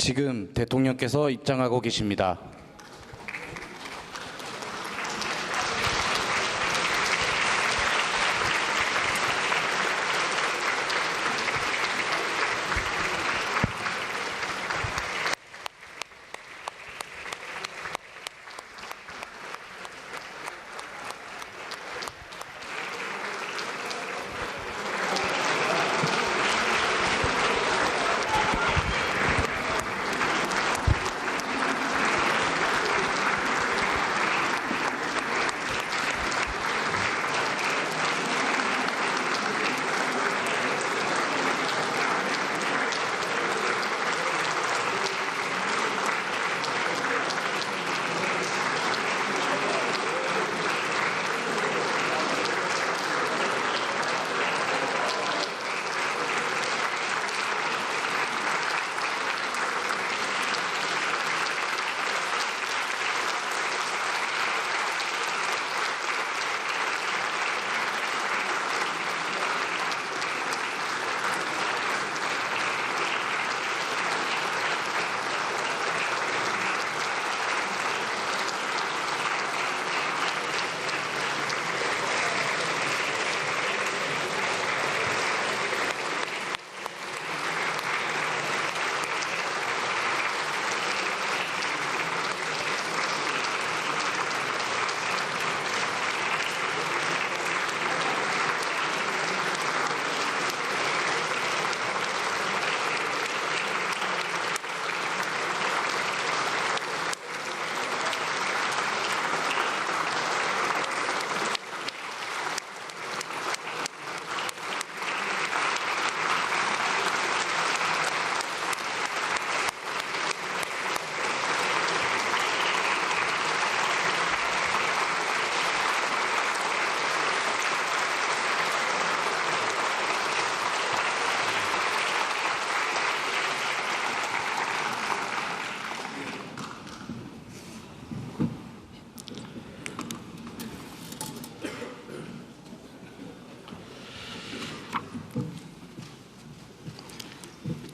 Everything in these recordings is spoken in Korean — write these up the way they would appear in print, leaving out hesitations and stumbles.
지금 대통령께서 입장하고 계십니다.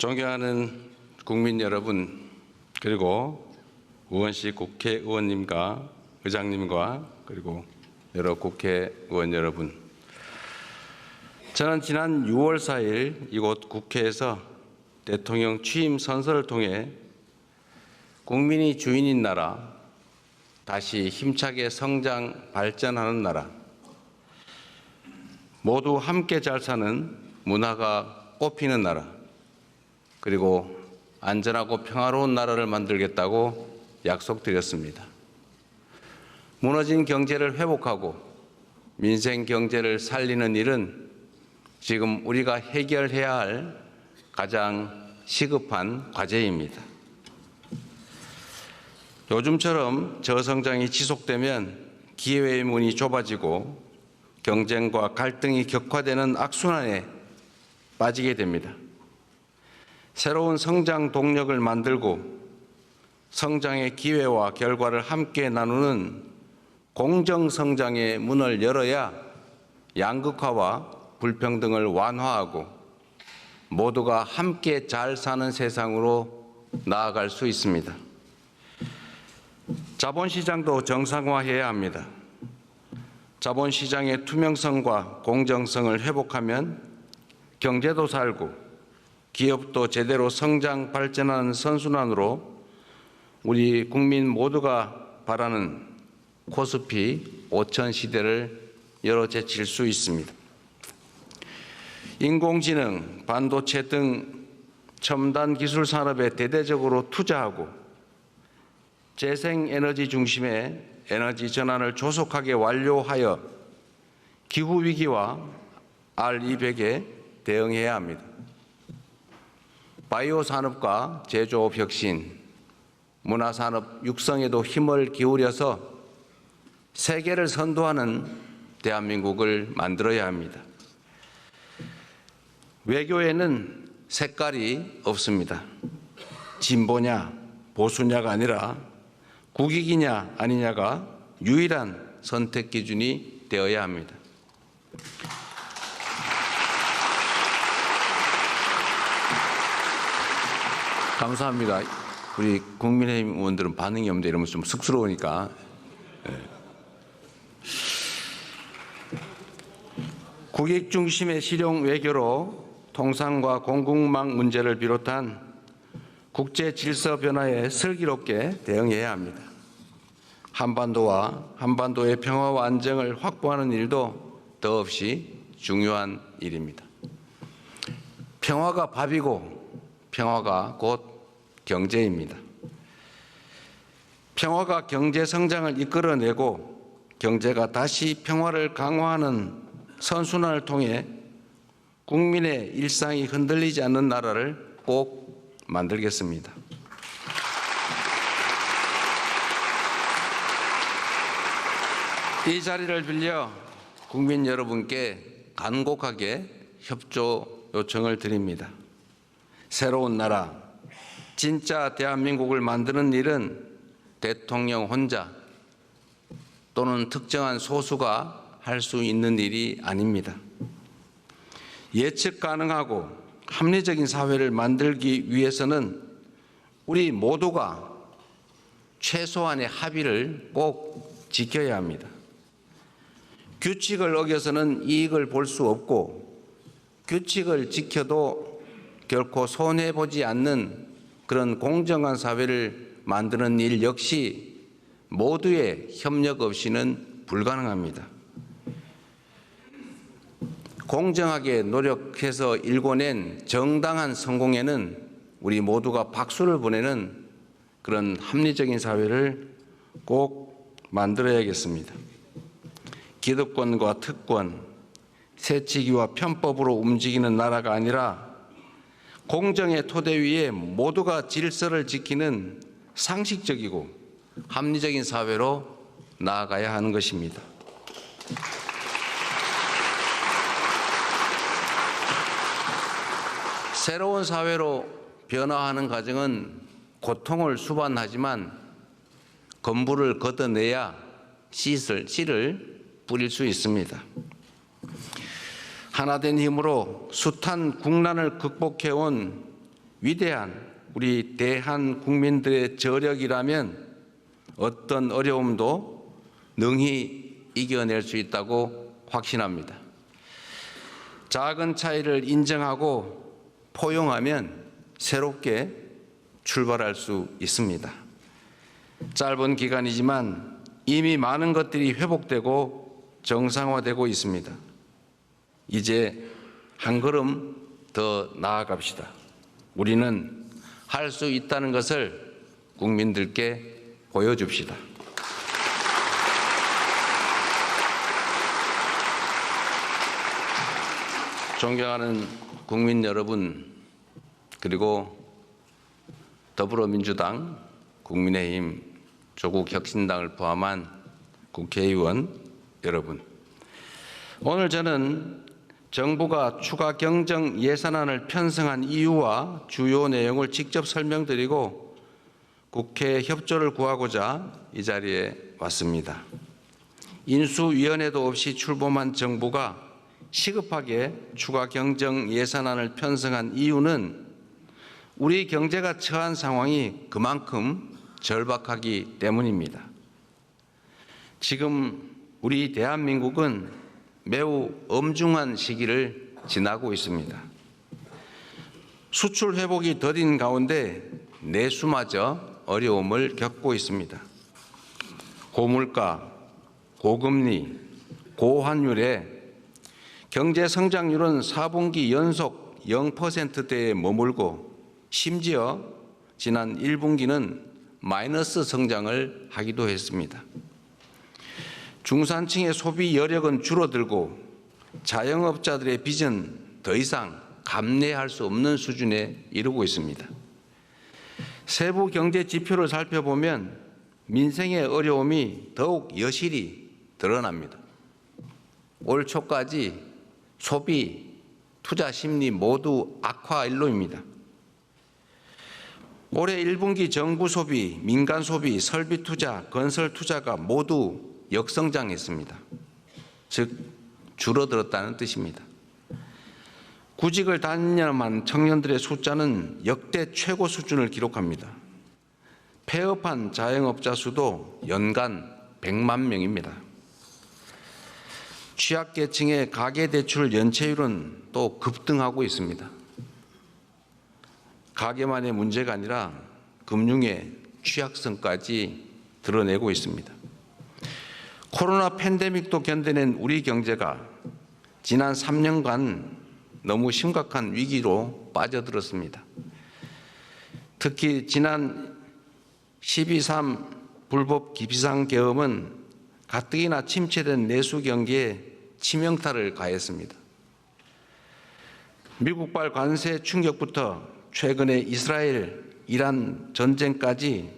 존경하는 국민 여러분, 그리고 의원실 국회의원님과 의장님과 그리고 여러 국회의원 여러분, 저는 지난 6월 4일 이곳 국회에서 대통령 취임 선서를 통해 국민이 주인인 나라, 다시 힘차게 성장 발전하는 나라, 모두 함께 잘 사는 문화가 꽃피는 나라, 그리고 안전하고 평화로운 나라를 만들겠다고 약속드렸습니다. 무너진 경제를 회복하고 민생 경제를 살리는 일은 지금 우리가 해결해야 할 가장 시급한 과제입니다. 요즘처럼 저성장이 지속되면 기회의 문이 좁아지고 경쟁과 갈등이 격화되는 악순환에 빠지게 됩니다. 새로운 성장 동력을 만들고 성장의 기회와 결과를 함께 나누는 공정성장의 문을 열어야 양극화와 불평등을 완화하고 모두가 함께 잘 사는 세상으로 나아갈 수 있습니다. 자본시장도 정상화해야 합니다. 자본시장의 투명성과 공정성을 회복하면 경제도 살고 기업도 제대로 성장 발전하는 선순환으로 우리 국민 모두가 바라는 코스피 5000 시대를 열어제칠 수 있습니다. 인공지능, 반도체 등 첨단 기술 산업에 대대적으로 투자하고 재생에너지 중심의 에너지 전환을 조속하게 완료하여 기후위기와 R200에 대응해야 합니다. 바이오 산업과 제조업 혁신, 문화산업 육성에도 힘을 기울여서 세계를 선도하는 대한민국을 만들어야 합니다. 외교에는 색깔이 없습니다. 진보냐 보수냐가 아니라 국익이냐 아니냐가 유일한 선택 기준이 되어야 합니다. 감사합니다. 우리 국민의힘 의원들은 반응이 없는데 이러면 좀 쑥스러우니까. 국익 중심의 실용 외교로 통상과 공급망 문제를 비롯한 국제 질서 변화에 슬기롭게 대응해야 합니다. 한반도와 한반도의 평화와 안정을 확보하는 일도 더없이 중요한 일입니다. 평화가 밥이고 평화가 곧 경제입니다. 평화가 경제 성장을 이끌어내고 경제가 다시 평화를 강화하는 선순환을 통해 국민의 일상이 흔들리지 않는 나라를 꼭 만들겠습니다. 이 자리를 빌려 국민 여러분께 간곡하게 협조 요청을 드립니다. 새로운 나라, 진짜 대한민국을 만드는 일은 대통령 혼자 또는 특정한 소수가 할 수 있는 일이 아닙니다. 예측 가능하고 합리적인 사회를 만들기 위해서는 우리 모두가 최소한의 합의를 꼭 지켜야 합니다. 규칙을 어겨서는 이익을 볼 수 없고 규칙을 지켜도 결코 손해보지 않는 그런 공정한 사회를 만드는 일 역시 모두의 협력 없이는 불가능합니다. 공정하게 노력해서 일궈낸 정당한 성공에는 우리 모두가 박수를 보내는 그런 합리적인 사회를 꼭 만들어야겠습니다. 기득권과 특권, 새치기와 편법으로 움직이는 나라가 아니라 공정의 토대 위에 모두가 질서를 지키는 상식적이고 합리적인 사회로 나아가야 하는 것입니다. 새로운 사회로 변화하는 과정은 고통을 수반하지만 건물을 걷어내야 씨를 뿌릴 수 있습니다. 하나된 힘으로 숱한 국난을 극복해온 위대한 우리 대한 국민들의 저력이라면 어떤 어려움도 능히 이겨낼 수 있다고 확신합니다. 작은 차이를 인정하고 포용하면 새롭게 출발할 수 있습니다. 짧은 기간이지만 이미 많은 것들이 회복되고 정상화되고 있습니다. 이제 한 걸음 더 나아갑시다. 우리는 할 수 있다는 것을 국민들께 보여줍시다. 존경하는 국민 여러분, 그리고 더불어민주당, 국민의힘, 조국혁신당을 포함한 국회의원 여러분, 오늘 저는 정부가 추가 경정 예산안을 편성한 이유와 주요 내용을 직접 설명드리고 국회 협조를 구하고자 이 자리에 왔습니다. 인수위원회도 없이 출범한 정부가 시급하게 추가 경정 예산안을 편성한 이유는 우리 경제가 처한 상황이 그만큼 절박하기 때문입니다. 지금 우리 대한민국은 매우 엄중한 시기를 지나고 있습니다. 수출 회복이 더딘 가운데 내수마저 어려움을 겪고 있습니다. 고물가, 고금리, 고환율에 경제 성장률은 4분기 연속 0%대에 머물고 심지어 지난 1분기는 마이너스 성장을 하기도 했습니다. 중산층의 소비 여력은 줄어들고 자영업자들의 빚은 더 이상 감내할 수 없는 수준에 이르고 있습니다. 세부 경제 지표를 살펴보면 민생의 어려움이 더욱 여실히 드러납니다. 올 초까지 소비, 투자 심리 모두 악화 일로입니다. 올해 1분기 정부 소비, 민간 소비, 설비 투자, 건설 투자가 모두 역성장했습니다. 즉 줄어들었다는 뜻입니다. 구직을 단념한 청년들의 숫자는 역대 최고 수준을 기록합니다. 폐업한 자영업자 수도 연간 100만 명입니다. 취약계층의 가계대출 연체율은 또 급등하고 있습니다. 가계만의 문제가 아니라 금융의 취약성까지 드러내고 있습니다. 코로나 팬데믹도 견뎌낸 우리 경제가 지난 3년간 너무 심각한 위기로 빠져들었습니다. 특히 지난 12.3 불법 비상계엄은 가뜩이나 침체된 내수 경기에 치명타를 가했습니다. 미국발 관세 충격부터 최근의 이스라엘, 이란 전쟁까지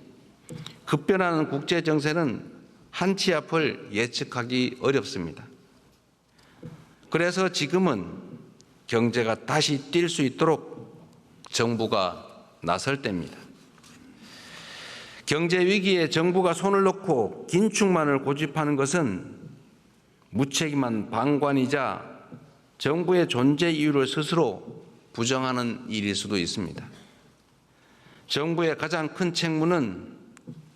급변하는 국제 정세는 한치 앞을 예측하기 어렵습니다. 그래서 지금은 경제가 다시 뛸 수 있도록 정부가 나설 때입니다. 경제 위기에 정부가 손을 놓고 긴축만을 고집하는 것은 무책임한 방관이자 정부의 존재 이유를 스스로 부정하는 일일 수도 있습니다. 정부의 가장 큰 책무는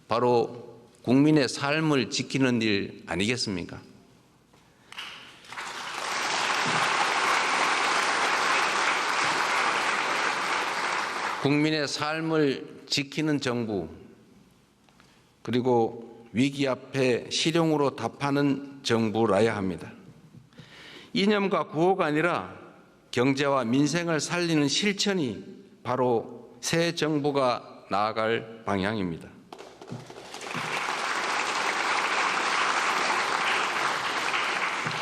바로 국민의 삶을 지키는 일 아니겠습니까? 국민의 삶을 지키는 정부, 그리고 위기 앞에 실용으로 답하는 정부라야 합니다. 이념과 구호가 아니라 경제와 민생을 살리는 실천이 바로 새 정부가 나아갈 방향입니다.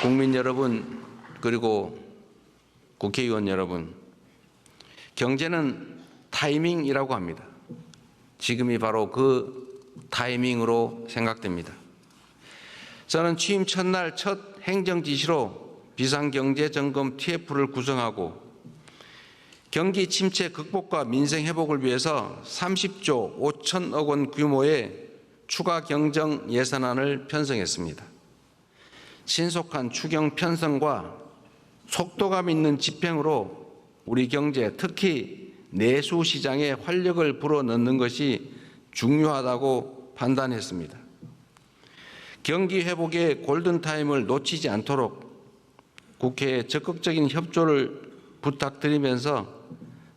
국민 여러분, 그리고 국회의원 여러분, 경제는 타이밍이라고 합니다. 지금이 바로 그 타이밍으로 생각됩니다. 저는 취임 첫날 첫 행정지시로 비상경제점검 TF를 구성하고 경기 침체 극복과 민생 회복을 위해서 30조 5천억 원 규모의 추가 경정 예산안을 편성했습니다. 신속한 추경 편성과 속도감 있는 집행으로 우리 경제, 특히 내수 시장에 활력을 불어넣는 것이 중요하다고 판단했습니다. 경기 회복의 골든타임을 놓치지 않도록 국회에 적극적인 협조를 부탁드리면서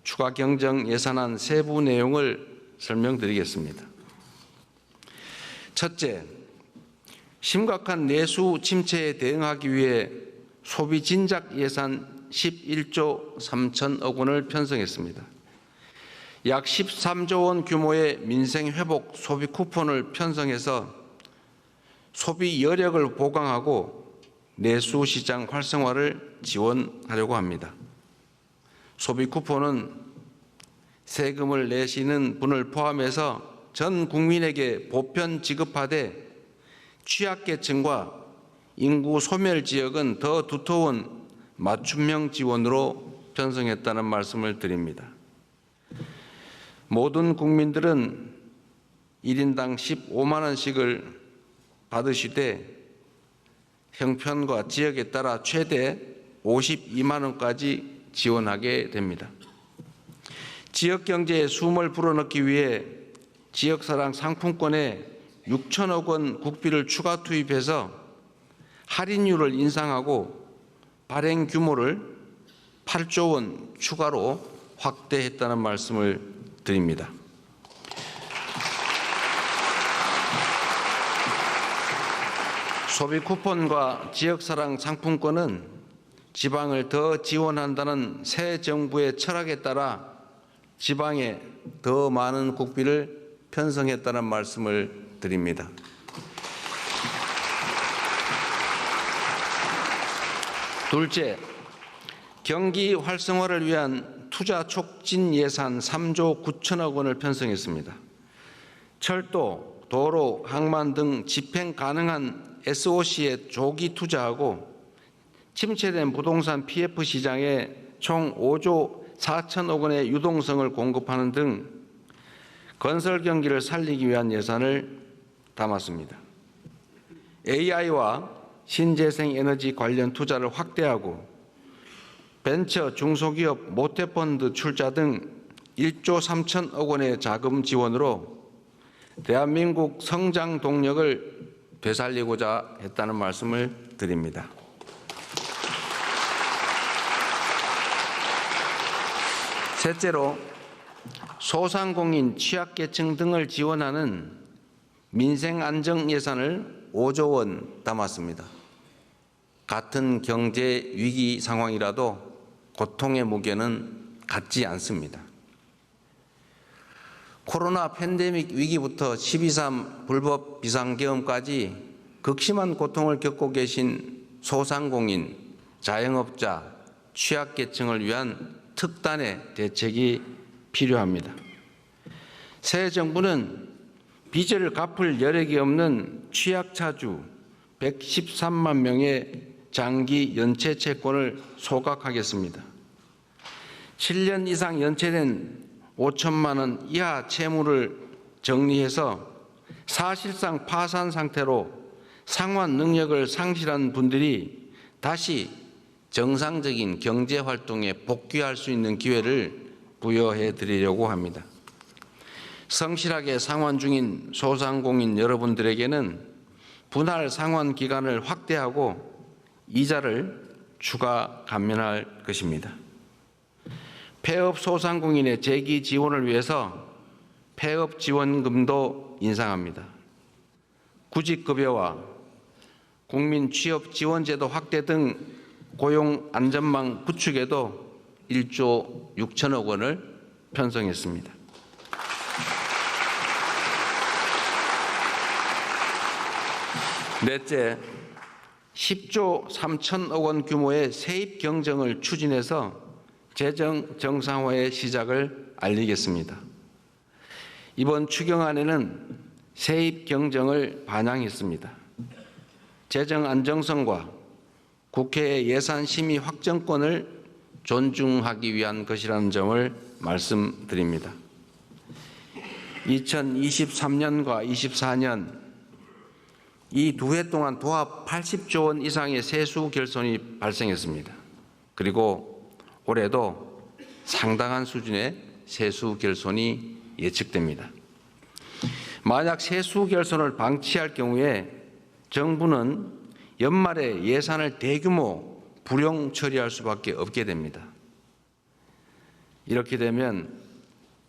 추가 경정 예산안 세부 내용을 설명드리겠습니다. 첫째, 심각한 내수 침체에 대응하기 위해 소비 진작 예산 11조 3천억 원을 편성했습니다. 약 13조 원 규모의 민생 회복 소비 쿠폰을 편성해서 소비 여력을 보강하고 내수 시장 활성화를 지원하려고 합니다. 소비 쿠폰은 세금을 내시는 분을 포함해서 전 국민에게 보편 지급하되 취약계층과 인구 소멸 지역은 더 두터운 맞춤형 지원으로 편성했다는 말씀을 드립니다. 모든 국민들은 1인당 15만 원씩을 받으시되 형편과 지역에 따라 최대 52만 원까지 지원하게 됩니다. 지역 경제에 숨을 불어넣기 위해 지역사랑 상품권에 6천억 원 국비를 추가 투입해서 할인율을 인상하고 발행 규모를 8조 원 추가로 확대했다는 말씀을 드립니다. 소비 쿠폰과 지역사랑 상품권은 지방을 더 지원한다는 새 정부의 철학에 따라 지방에 더 많은 국비를 편성했다는 말씀을 드립니다. 둘째, 경기 활성화를 위한 투자 촉진 예산 3조 9천억 원을 편성했습니다. 철도, 도로, 항만 등 집행 가능한 SOC에 조기 투자하고 침체된 부동산 PF 시장에 총 5조 4천억 원의 유동성을 공급하는 등 건설 경기를 살리기 위한 예산을 담았습니다. AI와 신재생 에너지 관련 투자를 확대하고 벤처 중소기업 모태펀드 출자 등 1조 3천억 원의 자금 지원으로 대한민국 성장 동력을 되살리고자 했다는 말씀을 드립니다. 셋째로 소상공인, 취약계층 등을 지원하는 민생안정 예산을 5조 원 담았습니다. 같은 경제 위기 상황이라도 고통의 무게는 같지 않습니다. 코로나 팬데믹 위기부터 12.3 불법 비상계엄까지 극심한 고통을 겪고 계신 소상공인, 자영업자, 취약계층을 위한 특단의 대책이 필요합니다. 새 정부는 빚을 갚을 여력이 없는 취약차주 113만 명의 장기 연체 채권을 소각하겠습니다. 7년 이상 연체된 5천만 원 이하 채무를 정리해서 사실상 파산 상태로 상환 능력을 상실한 분들이 다시 정상적인 경제 활동에 복귀할 수 있는 기회를 부여해 드리려고 합니다. 성실하게 상환 중인 소상공인 여러분들에게는 분할 상환 기간을 확대하고 이자를 추가 감면할 것입니다. 폐업 소상공인의 재기 지원을 위해서 폐업 지원금도 인상합니다. 구직급여와 국민 취업 지원제도 확대 등 고용 안전망 구축에도 1조 6천억 원을 편성했습니다. 넷째, 10조 3천억 원 규모의 세입 경정을 추진해서 재정 정상화의 시작을 알리겠습니다. 이번 추경안에는 세입 경정을 반영했습니다. 재정 안정성과 국회의 예산 심의 확정권을 존중하기 위한 것이라는 점을 말씀드립니다. 2023년과 24년 이 두 해 동안 도합 80조 원 이상의 세수 결손이 발생했습니다. 그리고 올해도 상당한 수준의 세수 결손이 예측됩니다. 만약 세수 결손을 방치할 경우에 정부는 연말에 예산을 대규모 불용 처리할 수밖에 없게 됩니다. 이렇게 되면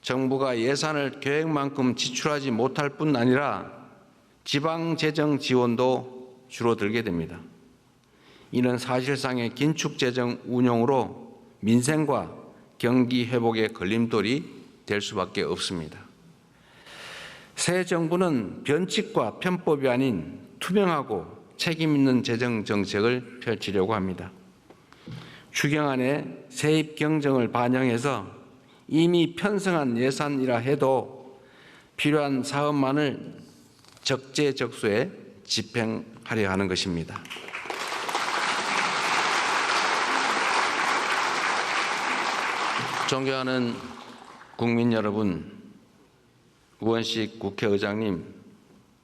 정부가 예산을 계획만큼 지출하지 못할 뿐 아니라 지방재정 지원도 줄어들게 됩니다. 이는 사실상의 긴축재정 운용으로 민생과 경기 회복의 걸림돌이 될 수밖에 없습니다. 새 정부는 변칙과 편법이 아닌 투명하고 책임 있는 재정 정책을 펼치려고 합니다. 추경안에 세입 경정을 반영해서 이미 편성한 예산이라 해도 필요한 사업만을 적재적소에 집행하려 하는 것입니다. 존경하는 국민 여러분, 우원식 국회의장님,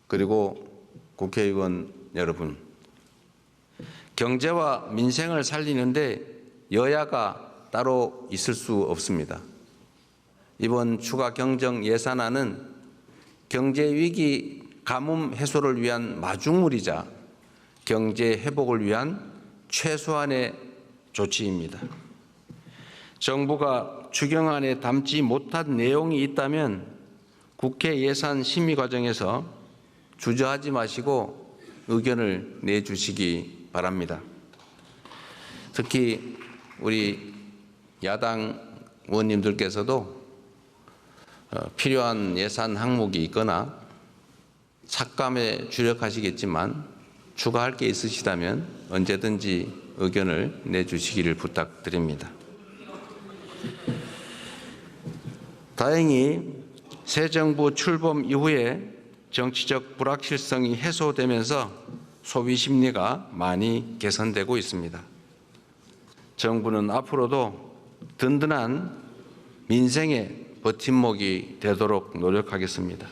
그리고 국회의원 여러분, 경제와 민생을 살리는데 여야가 따로 있을 수 없습니다. 이번 추가 경정 예산안은 경제 위기 가뭄 해소를 위한 마중물이자 경제 회복을 위한 최소한의 조치입니다. 정부가 추경안에 담지 못한 내용이 있다면 국회 예산 심의 과정에서 주저하지 마시고 의견을 내주시기 바랍니다. 특히 우리 야당 의원님들께서도 필요한 예산 항목이 있거나 삭감에 주력하시겠지만 추가할 게 있으시다면 언제든지 의견을 내주시기를 부탁드립니다. 다행히 새 정부 출범 이후에 정치적 불확실성이 해소되면서 소비 심리가 많이 개선되고 있습니다. 정부는 앞으로도 든든한 민생의 버팀목이 되도록 노력하겠습니다.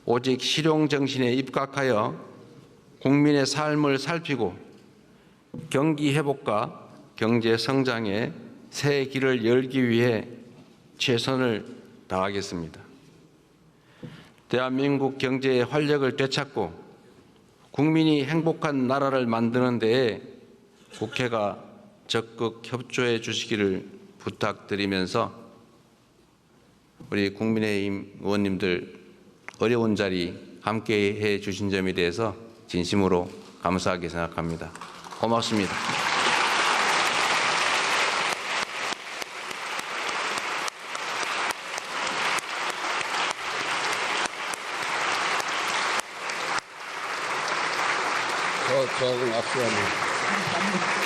오직 실용 정신에 입각하여 국민의 삶을 살피고 경기 회복과 경제 성장의 새 길을 열기 위해 최선을 다하겠습니다. 대한민국 경제의 활력을 되찾고 국민이 행복한 나라를 만드는 데에 국회가 적극 협조해 주시기를 부탁드리면서 우리 국민의힘 의원님들 어려운 자리 함께해 주신 점에 대해서 진심으로 감사하게 생각합니다. 고맙습니다. 저하고 악수합니다.